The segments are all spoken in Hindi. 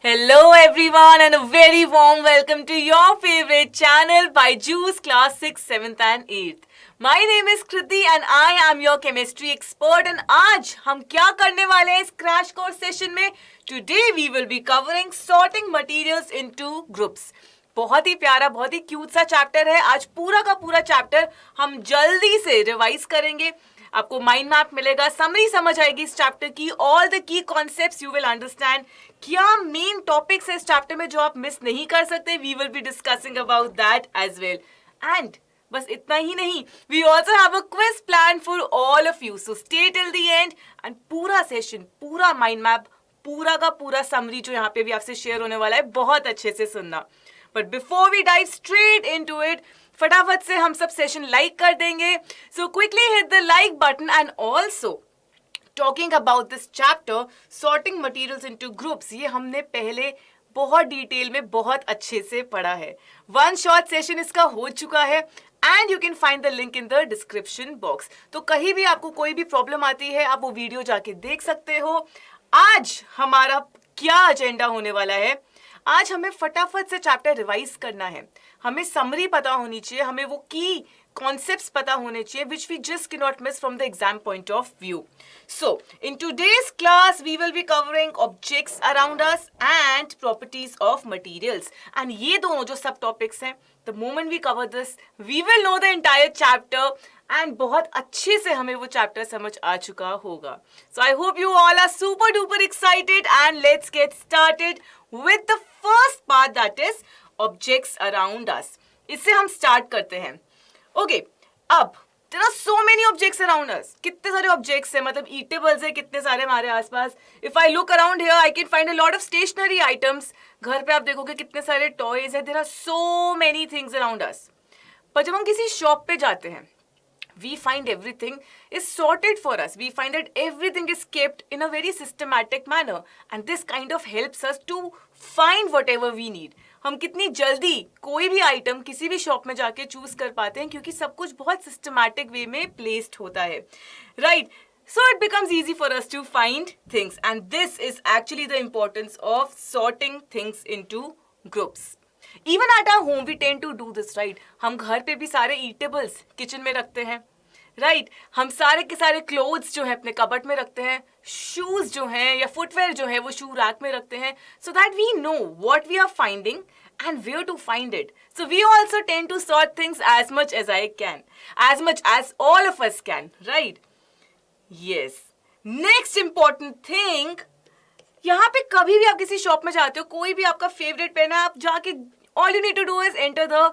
Hello everyone and a very warm welcome to your favorite channel by Juice Class 6th, 7th and 8th. My name is Kriti and I am your chemistry expert and आज हम क्या करने वाले हैं इस crash course session में? Today we will be covering sorting materials into groups. बहुत ही प्यारा बहुत ही क्यूट सा चैप्टर है. आज पूरा का पूरा चैप्टर हम जल्दी से रिवाइज करेंगे. आपको माइंड मैप मिलेगा, समरी समझ आएगी इस चैप्टर की, all the key concepts you will understand. क्या मेन टॉपिक्स है इस चैप्टर में जो आप मिस नहीं कर सकते. We will be discussing about that as well. And बस इतना ही नहीं, we also have a quiz plan for all of you, so stay till the end. And पूरा सेशन, पूरा माइंड मैप, पूरा का पूरा समरी जो यहाँ पे भी आपसे शेयर होने वाला है, बहुत अच्छे से सुनना. But before we dive straight into it, फटाफट से हम सब सेशन लाइक कर देंगे. So quickly hit the like button. And also talking about this chapter sorting materials into groups, ये हमने पहले बहुत डिटेल में बहुत अच्छे से पढ़ा है. वन शॉर्ट सेशन इसका हो चुका है and you can find the link in the description box. तो कहीं भी आपको कोई भी प्रॉब्लम आती है, आप वो वीडियो जाके देख सकते हो. आज हमारा क्या एजेंडा होने वाला है, आज हमें फटाफट से चैप्टर रिवाइज करना है. हमें समरी पता होनी चाहिए, हमें वो की कॉन्सेप्ट्स पता होने चाहिए which we just cannot miss from the exam point of view. So, in today's class, we will be covering objects around us and properties of materials. And ये दोनों जो सब टॉपिक्स हैं, the moment we cover this, we will know the entire chapter and बहुत अच्छे से हमें वो चैप्टर समझ आ चुका होगा. So I hope you all are super duper excited and let's get started with the first part, that is objects around us. इससे हम स्टार्ट करते हैं. ओके, अब there are so many objects around us. कितने सारे objects हैं, मतलब eatables है कितने सारे हमारे आसपास. If I look around here, I can find a lot of stationary items. घर पे आप देखोगे कितने सारे toys हैं. There are so many things around us. पर जब हम किसी शॉप पे जाते हैं, we find everything is sorted for us. We find that everything is kept in a very systematic manner. And this kind of helps us to find whatever we need. हम कितनी जल्दी कोई भी आइटम किसी भी शॉप में जाके चूज कर पाते हैं क्योंकि सब कुछ बहुत सिस्टमैटिक वे में प्लेस्ड होता है, right? So it becomes easy for us to find things. And this is actually the importance of sorting things into groups. Even at our home we tend to do this, right? हम घर पे भी सारे eatables किचन में रखते हैं, राइट? हम सारे के सारे क्लोथ्स जो है अपने कबर्ड में रखते हैं, शूज जो हैं या फुटवेयर जो है वो शू रैक में रखते हैं, so that we know what we are finding and where to find it. So we also tend to sort things as much as I can, as much as all of us can, right? Yes. Next important thing, यहाँ पे कभी भी आप किसी शॉप में जाते हो, कोई भी आपका फेवरेट पेन है, आप जाके all you need to do is enter the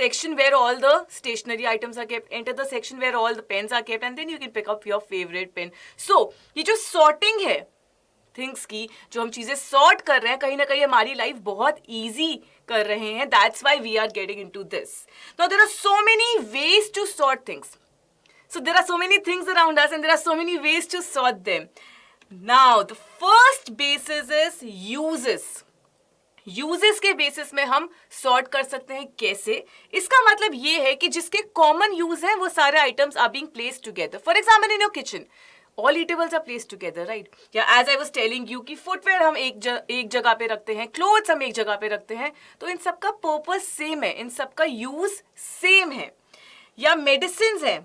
section where all the stationery items are kept, enter the section where all the pens are kept, and then you can pick up your favorite pen. So ये जो sorting है थिंग्स की, जो हम चीजें सॉर्ट कर रहे हैं, कहीं ना कहीं हमारी लाइफ बहुत ईजी कर रहे हैं. That's why we are getting into this. Now there are so many ways to sort things. So there are so many things around us and there are so many ways to sort them. Now the first basis is uses. Uses के बेसिस में हम सॉर्ट कर सकते हैं. कैसे? इसका मतलब ये है कि जिसके कॉमन यूज है वो सारे items are being placed together. For example in your kitchen all eatables are placed together, right? या as I was telling you कि फुटवेयर हम एक जगह पे रखते हैं, क्लोथ्स हम एक जगह पे रखते हैं, तो इन सब का पर्पस सेम है, इन सब का यूज सेम है. या मेडिसिन है,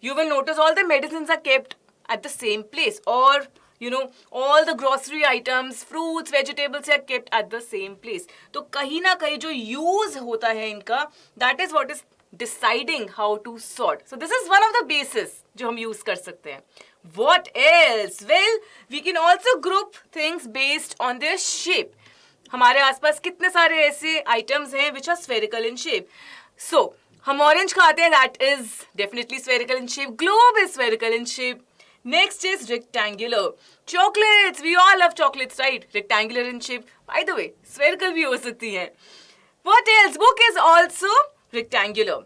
you will notice all the medicines are kept at the same place, or you know all the grocery items, fruits, vegetables are kept at the same place. तो कहीं ना कहीं जो यूज होता है इनका, that is what is deciding how to sort. So this is one of the bases जो हम यूज कर सकते हैं. What else? Well, we can also group things based on their shape. हमारे आसपास कितने सारे ऐसे items हैं which are spherical in shape. So हम orange खाते हैं, that is definitely spherical in shape. Globe is spherical in shape. Next is rectangular. Chocolates, we all love chocolates, right? Rectangular in shape. By the way, spherical भी हो सकती हैं. What else? Book is also rectangular.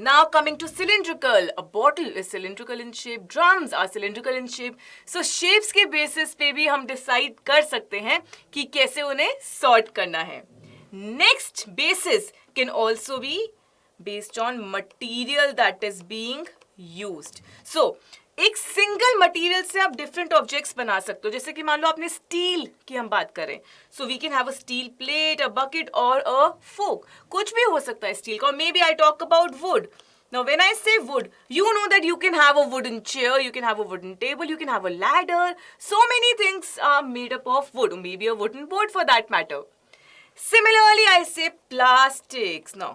Now coming to cylindrical, a bottle is cylindrical in shape, drums are cylindrical in shape. So shapes के basis पे भी हम decide कर सकते हैं कि कैसे उन्हें sort करना है. Next basis can also be based on material that is being used. So एक सिंगल मटेरियल से आप डिफरेंट ऑब्जेक्ट्स बना सकते हो. जैसे कि मान लो आपने स्टील की हम बात करें, so we can have a steel plate, a bucket और अ फोक. कुछ भी हो सकता है स्टील का. और maybe I talk about wood. Now when I say wood, you know that you can have a wooden chair, you can have a wooden table, you can have a ladder. So many things are made up of wood, or maybe a wooden board for that matter. Similarly, I say plastics. Now,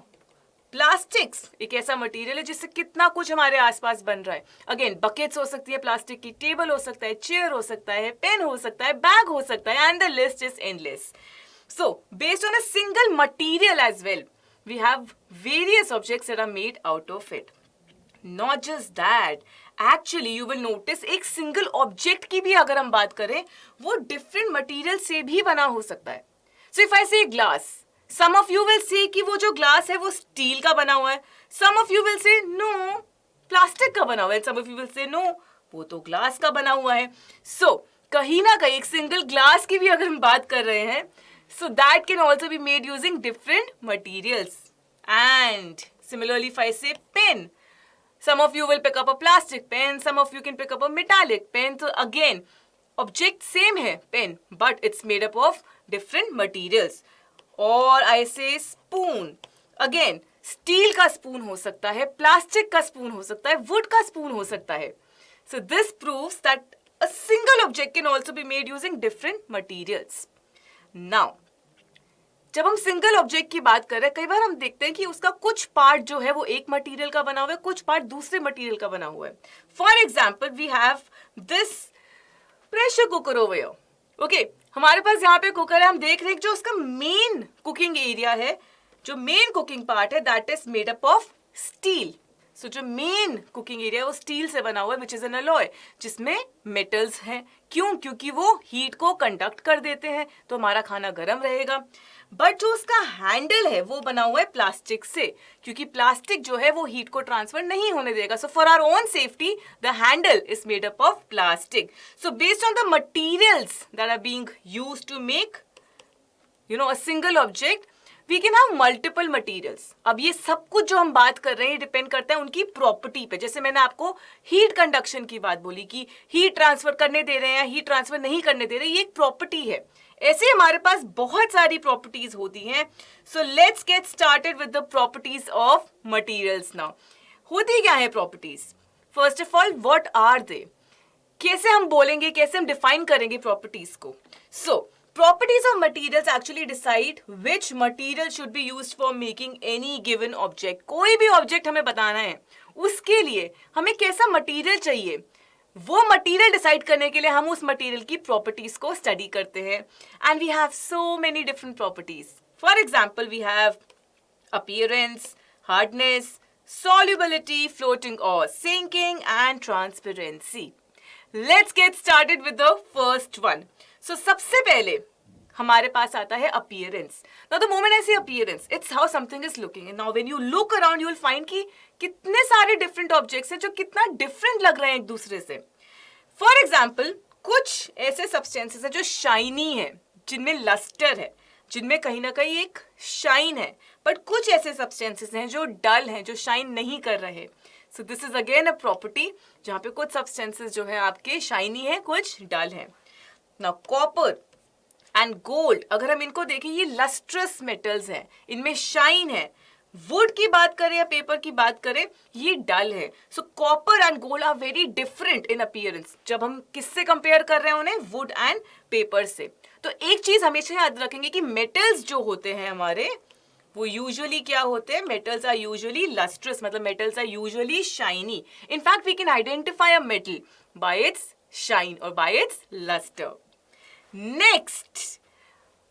plastics एक ऐसा मटेरियल है जिससे कितना कुछ हमारे आसपास बन रहा है. अगेन बकेट्स हो सकती है प्लास्टिक की, टेबल हो सकता है, चेयर हो सकता है, पेन हो सकता है, बैग हो सकता है, and the list is endless. So, based on a single material as well, we have various objects that are made out of it. Not just that, actually you will notice एक single object की भी अगर हम बात करें, वो different material से भी बना हो सकता है. So if I say glass, some of you will say कि वो जो glass है वो steel का बना हुआ है. Some of you will say no, plastic का बना हुआ है. Some of you will say no, वो तो glass का बना हुआ है. So कहीं ना कहीं एक single glass की भी अगर हम बात कर रहे हैं, so that can also be made using different materials. And similarly, if I say pen, some of you will pick up a plastic pen, some of you can pick up a metallic pen. So again, object same है pen, but it's made up of different materials. Or I say spoon. Again, steel का spoon हो सकता है, plastic का spoon हो सकता है, wood का spoon हो सकता है. So this proves that a single object can also be made using different materials. Now, जब हम सिंगल ऑब्जेक्ट की बात कर रहे हैं, कई बार हम देखते हैं कि उसका कुछ पार्ट जो है वो एक मटेरियल का बना हुआ है, कुछ पार्ट दूसरे मटेरियल का बना हुआ है. For example, we have this pressure cooker over here. Okay, हमारे पास यहाँ पे कुकर है. हम देख रहे हैं जो उसका मेन कुकिंग एरिया है, जो मेन कुकिंग पार्ट है, that is made up of steel. So जो मेन कुकिंग एरिया है वो स्टील से बना हुआ है, विच इज एन अलॉय, जिसमें मेटल्स हैं. क्यों? क्योंकि वो हीट को कंडक्ट कर देते हैं, तो हमारा खाना गर्म रहेगा. बट जो उसका हैंडल है वो बना हुआ है प्लास्टिक से, क्योंकि प्लास्टिक जो है वो हीट को ट्रांसफर नहीं होने देगा. So for our own safety the handle is made up of plastic. So based on the materials that are being used to make a single object, we can have multiple materials. अब ये सब कुछ जो हम बात कर रहे हैं डिपेंड करता है उनकी प्रॉपर्टी पे. जैसे मैंने आपको हीट कंडक्शन की बात बोली कि हीट ट्रांसफर करने दे रहे हैं, हीट ट्रांसफर नहीं करने दे रहे, ये एक प्रॉपर्टी है. ऐसे हमारे पास बहुत सारी प्रॉपर्टीज होती हैं. So let's get started with the properties of materials now. होती क्या है properties? First of all, what are they? कैसे हम बोलेंगे, कैसे हम डिफाइन करेंगे प्रॉपर्टीज को? सो properties of materials actually decide which material should be used for making any given object. कोई भी ऑब्जेक्ट हमें बताना है, उसके लिए हमें कैसा मटेरियल चाहिए, वो मटेरियल डिसाइड करने के लिए हम उस मटेरियल की प्रॉपर्टीज को स्टडी करते हैं. And we have so many different properties. For example, we have appearance, hardness, solubility, floating or sinking, and transparency. Let's get started with the first one. So सबसे पहले हमारे पास आता है appearance. Now the moment I say appearance, it's how something is looking. And now when you look around, you will find कि कितने सारे different objects हैं जो कितना different लग रहे हैं एक दूसरे से. For example, कुछ ऐसे substances हैं जो shiny हैं, जिनमें luster है, जिनमें कहीं ना कहीं एक shine है. But कुछ ऐसे substances हैं जो dull हैं, जो shine नहीं कर रहे. So this is again a property जहाँ पे कुछ substances जो है आपके shiny हैं, कुछ dull हैं. Now copper and gold, अगर हम इनको देखें, ये lustrous metals हैं, इनमें shine है. वुड की बात करें या पेपर की बात करें, ये डल है. So copper and gold are very different in appearance. जब हम किससे कंपेयर कर रहे हैं उन्हें, वुड एंड पेपर से. तो एक चीज हमेशा याद रखेंगे कि मेटल्स जो होते हैं हमारे, वो यूजुअली क्या होते हैं? मेटल्स आर यूजुअली लस्ट्रस, मतलब metals are usually shiny. In fact we can identify a metal by its shine और बाय इट्स लस्टर. नेक्स्ट,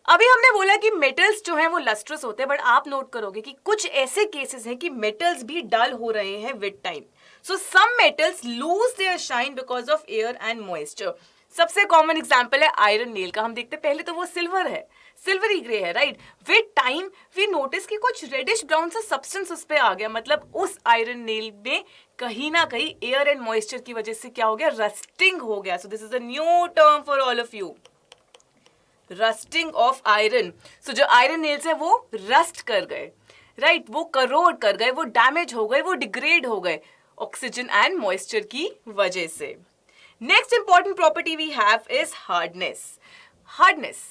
अभी हमने बोला कि मेटल्स जो हैं वो लस्ट्रस होते हैं, बट आप नोट करोगे कि कुछ ऐसे केसेस हैं कि मेटल्स भी डल हो रहे हैं with time. So some metals lose their shine because of air and moisture. सबसे कॉमन एग्जांपल है आयरन नेल का. हम देखते हैं पहले तो वो सिल्वर है, सिल्वरी ग्रे है, right. With time we notice कि कुछ रेडिश ब्राउन सा सब्सटेंस उस पे आ गया, मतलब उस आयरन नेल में कहीं ना कहीं एयर एंड मॉइस्चर की वजह से क्या हो गया? रस्टिंग हो गया. So this is a new term for all of you, rusting of iron. So जो आयरन नेल्स है वो रस्ट कर गए, राइट, वो करोड कर गए, वो डैमेज हो गए, वो डिग्रेड हो गए. ऑक्सीजन एंड मॉइस्चर की वजह से। Next important property we have is hardness. Hardness,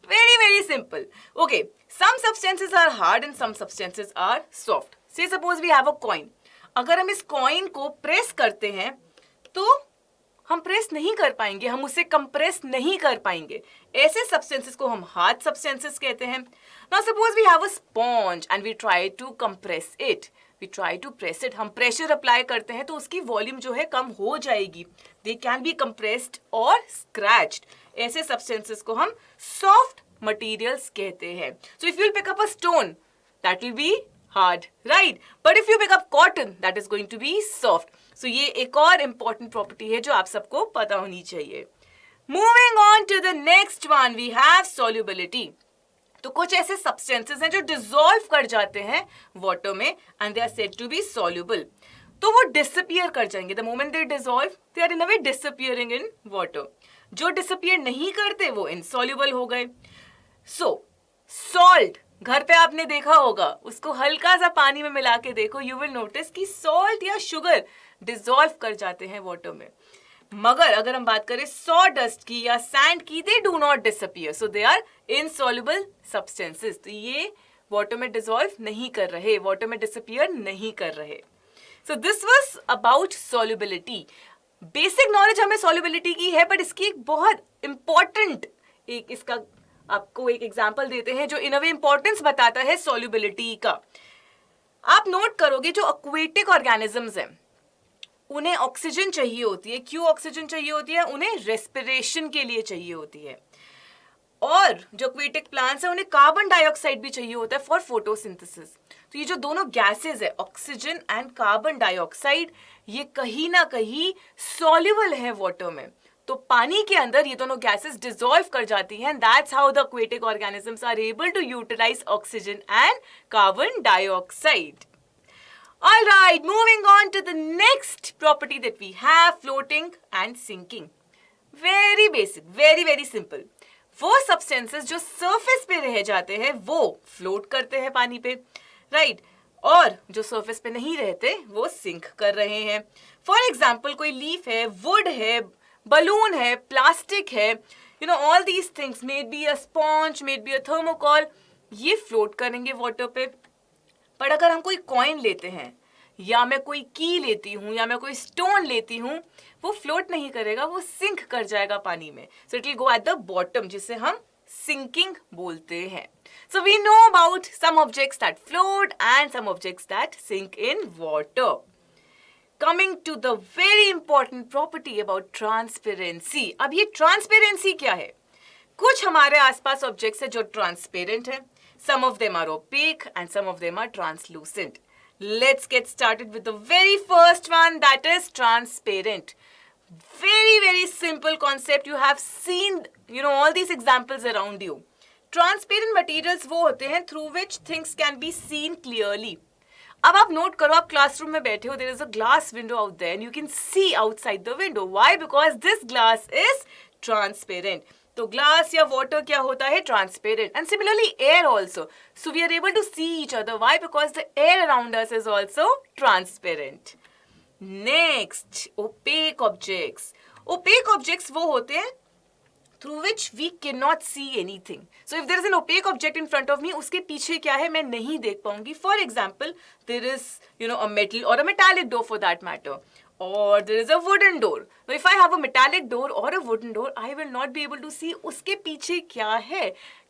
very very simple. Okay, some substances are hard and some substances are soft. Say suppose we have a coin. अगर हम इस coin को प्रेस करते हैं तो हम प्रेस नहीं कर पाएंगे, हम उसे कंप्रेस नहीं कर पाएंगे। ऐसे सब्सटेंसेस को हम हार्ड सब्सटेंसेस कहते हैं। Now suppose we have a sponge and we try to compress it, we try to press it, हम प्रेशर अप्लाई करते हैं तो उसकी वॉल्यूम जो है कम हो जाएगी। दे कैन बी कंप्रेस्ड और स्क्रैच्ड। ऐसे सब्सटेंसेस को हम सॉफ्ट मटेरियल्स कहते हैं। So if you will pick up a stone, that will be hard, right? But if you pick up cotton, that is going to be soft. So ये एक और important property है जो आप सबको पता होनी चाहिए। Moving on to the next one, we have solubility. तो कुछ ऐसे substances हैं जो dissolve कर जाते हैं water में and they are said to be soluble. तो वो disappear कर जाएंगे। The moment they dissolve, they are in a way disappearing in water. जो disappear नहीं करते वो insoluble हो गए। So, salt, घर पे आपने देखा होगा, उसको हल्का सा पानी में मिला के देखो, यू विल नोटिस कि सॉल्ट या शुगर डिसॉल्व कर जाते हैं वाटर में। मगर अगर हम बात करें सॉडस्ट की या सैंड की, they do not disappear, so they are insoluble substances. तो ये वाटर में डिसॉल्व नहीं कर रहे, वाटर में डिसअपियर नहीं कर रहे। So this was about solubility. Basic knowledge हमें सॉल्युबिलिटी की है, बट इसकी एक बहुत इंपॉर्टेंट इसका आपको एक एग्जाम्पल देते हैं जो इन अ वे इंपॉर्टेंस बताता है सॉल्युबिलिटी का। आप नोट करोगे जो एक्वेटिक ऑर्गेनिजम्स हैं उन्हें ऑक्सीजन चाहिए होती है। क्यों ऑक्सीजन चाहिए होती है? उन्हें रेस्पिरेशन के लिए चाहिए होती है। और जो एक्वेटिक प्लांट्स हैं उन्हें कार्बन डाइऑक्साइड भी चाहिए होता है फॉर फोटोसिंथेसिस। तो ये जो दोनों गैसेस है, ऑक्सीजन एंड कार्बन डाइऑक्साइड, ये कहीं ना कहीं सॉल्युबल है वाटर में। तो पानी के अंदर ये दोनों गैसेस डिसॉल्व कर जाती हैं। That's how the aquatic organisms are able to utilise oxygen and carbon dioxide. All right, moving on to the next property that we have, floating and sinking. Very basic, very very simple. वो substances जो surface पे रह जाते हैं वो float करते हैं पानी पे, right? और जो surface पे नहीं रहते वो sink कर रहे हैं। For example, कोई leaf है, wood है, balloon है, plastic है, you know all these things, may be a sponge, may be a thermocol, ये float करेंगे water पे। पर अगर हम कोई कॉइन लेते हैं या मैं कोई की लेती हूँ या मैं कोई स्टोन लेती हूँ, वो फ्लोट नहीं करेगा, वो सिंक कर जाएगा पानी में। So it will go at the bottom, जिसे हम सिंकिंग बोलते हैं। So we know about some objects that float and some objects that sink in water. Coming to the very important property about transparency. अब ये ट्रांसपेरेंसी क्या है? कुछ हमारे आसपास ऑब्जेक्ट्स है जो ट्रांसपेरेंट है, some of them are opaque and some of them are translucent. Let's get started with the very first one, that is transparent. Very very simple concept. You have seen, you know, all these examples around you. Transparent materials वो होते हैं through which things can be seen clearly. अब आप नोट करो, आप क्लासरूम में बैठे हो, there is a glass window out there and you can see outside the window. Why? Because this glass is transparent. तो ग्लास या वाटर क्या होता है? Transparent. And similarly air also, so we are able to see each other. Why? Because the air around us is also transparent. Next, opaque objects. Opaque objects वो होते हैं through which we can not see anything. So if there is an opaque object in front of me, उसके पीछे क्या है मैं नहीं देख पाऊंगी। For example, there is you know a metal और अ metallic door for that matter, or there is a wooden door. Now if I have a metallic door or a wooden door, I will not be able to see उसके पीछे क्या है।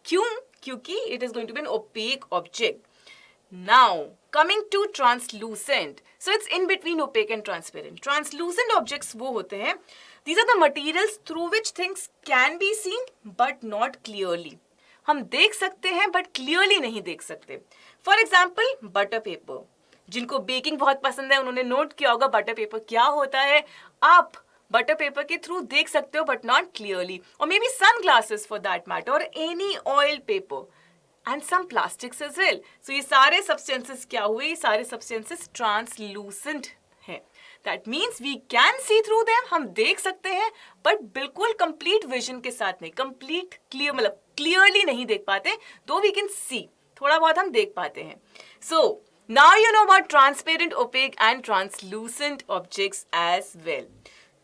क्यों? क्योंकि it is going to be an opaque object. Now coming to translucent, so it's in between opaque and transparent. Translucent objects वो होते हैं, these are the materials through which things can be seen but not clearly. हम देख सकते हैं but clearly नहीं देख सकते। For example, butter paper. जिनको बेकिंग बहुत पसंद है उन्होंने नोट किया होगा बटर पेपर क्या होता है। आप बटर पेपर के थ्रू देख सकते हो बट नॉट क्लियरली। और maybe sunglasses for that matter, और any oil paper and some plastics as well. So ये सारे सब्सटेंसेस क्या हुए? ये सारे सब्सटेंसेस ट्रांसलूसेंट हैं। That means we can see through them, हम देख सकते हैं बट बिल्कुल कंप्लीट विजन के साथ नहीं, कंप्लीट क्लियर मतलब क्लियरली नहीं देख पाते, दो वी कैन सी, थोड़ा बहुत हम देख पाते हैं। सो Now you know about transparent, opaque and translucent objects as well.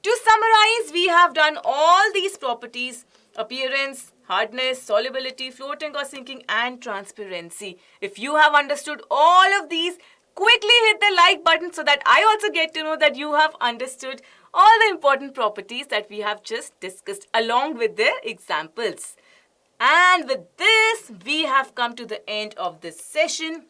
To summarize, we have done all these properties: appearance, hardness, solubility, floating or sinking and transparency. If you have understood all of these, quickly hit the like button so that I also get to know that you have understood all the important properties that we have just discussed along with their examples. And with this, we have come to the end of this session.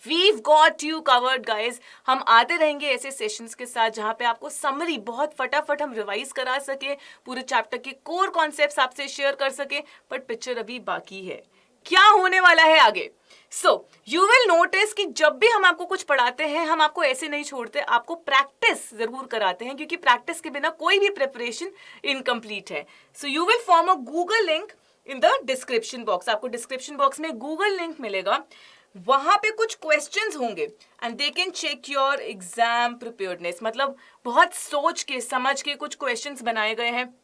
We've got you covered, guys. हम आते रहेंगे ऐसे सेशंस के साथ जहाँ पे आपको समरी बहुत फटाफट हम रिवाइज करा सके, पूरे चैप्टर के कोर कॉन्सेप्ट्स आपसे शेयर कर सके, बट पिक्चर अभी बाकी है. क्या होने वाला है आगे? सो यू विल नोटिस कि जब भी हम आपको कुछ पढ़ाते हैं, हम आपको ऐसे नहीं छोड़ते, आपको प्रैक्टिस जरूर कराते हैं, क्योंकि प्रैक्टिस के बिना कोई भी प्रिपरेशन इनकम्प्लीट है. So you will form a Google link in the description box. आपको डिस्क्रिप्शन बॉक्स में गूगल लिंक मिलेगा, वहां पे कुछ क्वेश्चंस होंगे and they can check your exam preparedness. मतलब बहुत सोच के समझ के कुछ क्वेश्चंस बनाए गए हैं,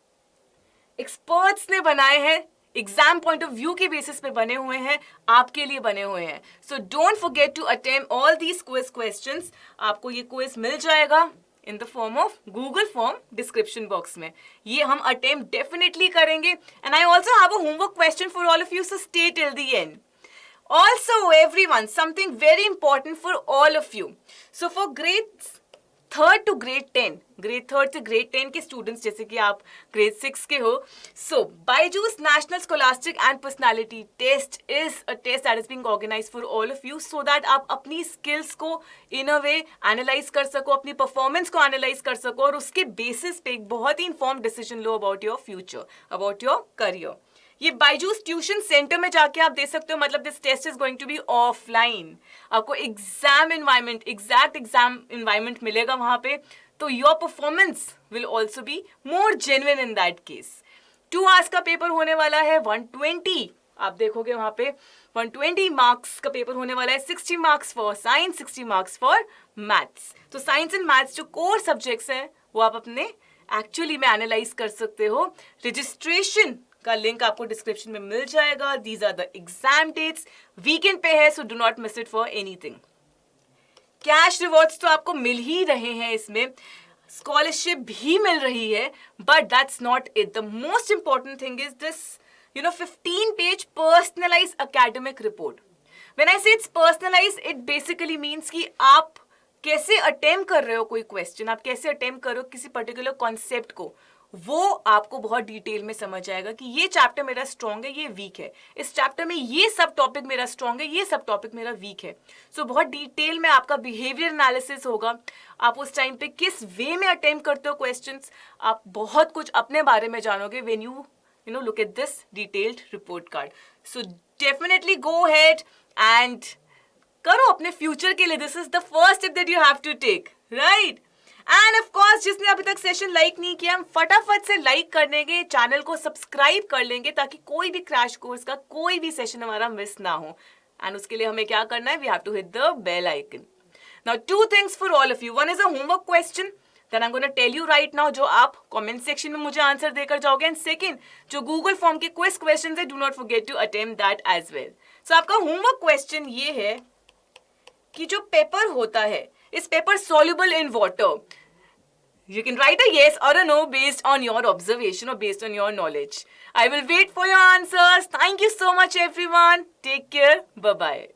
एक्सपर्ट्स ने बनाए हैं, एग्जाम पॉइंट ऑफ व्यू के बेसिस पे बने हुए हैं, आपके लिए बने हुए हैं. So don't forget to attempt all these quiz questions. आपको ये क्विज मिल जाएगा in the form of Google form description box में. ये हम अटेम्प्ट डेफिनेटली करेंगे and I also have a homework question for all of you, so stay till the end. Also, everyone, something very important for all of you. So, for grades 3rd to grade 10, grade 3rd to grade 10 के students जैसे कि आप grade 6 के हो, so BYJU'S National Scholastic and Personality Test is a test that is being organized for all of you so that आप अपनी skills को in a way analyze कर सको, अपनी performance को analyze कर सको और उसके basis पे एक बहुत ही informed decision low about your future, about your career. ये बायजूस ट्यूशन सेंटर में जाके आप दे सकते हो. मतलब this test is going to be offline. आपको exam environment, exact exam environment मिलेगा वहां पे, तो your performance will also be more genuine in that case. 2 hours का पेपर होने वाला है. 120 आप देखोगे वहां पे 120 मार्क्स का पेपर होने वाला है. 60 marks for science, 60 marks for maths. तो साइंस एंड मैथ्स जो कोर सब्जेक्ट्स हैं वो आप अपने एक्चुअली में एनालाइज कर सकते हो. रजिस्ट्रेशन का लिंक आपको डिस्क्रिप्शन में मिल जाएगा. These are the exam dates. Weekend पे है, so do not miss it for anything. Cash rewards तो आपको मिल ही रहे हैं, इसमें स्कॉलरशिप भी मिल रही है, but that's not it. The most important thing is this 15-page personalise academic report. When I say it's personalise, it basically means कि आप कैसे अटेम्प्ट कर रहे हो कोई क्वेश्चन, आप कैसे अटेम्प्ट कर रहे हो किसी पर्टिकुलर कॉन्सेप्ट को, वो आपको बहुत डिटेल में समझ आएगा कि ये चैप्टर मेरा स्ट्रॉन्ग है, ये वीक है, इस चैप्टर में ये सब टॉपिक मेरा स्ट्रॉन्ग है, ये सब टॉपिक मेरा वीक है. सो बहुत डिटेल में आपका बिहेवियर एनालिसिस होगा. आप उस टाइम पे किस वे में अटेम्प्ट करते हो क्वेश्चंस, आप बहुत कुछ अपने बारे में जानोगे when you look at this detailed report card. So definitely go ahead and करो अपने फ्यूचर के लिए. This is the first step that you have to take, right? And of course जिसने अभी तक सेशन लाइक नहीं किया, हम फटाफट से लाइक कर लेंगे, चैनल को सब्सक्राइब कर लेंगे ताकि कोई भी क्रैश कोर्स का कोई भी सेशन हमारा मिस ना हो. एंड उसके लिए हमें क्या करना है? We have to hit the bell icon. Now 2 things for all of you. One is a homework question that I am gonna tell you right now, जो आप कमेंट सेक्शन में मुझे आंसर देकर जाओगे. एंड सेकंड, जो गूगल फॉर्म के क्विज क्वेश्चन है, do not forget to attempt that as well. So आपका होमवर्क क्वेश्चन ये है कि जो पेपर होता है, इस paper soluble in water. You can write a yes or a no based on your observation or based on your knowledge. I will wait for your answers. Thank you so much, everyone. Take care. Bye-bye.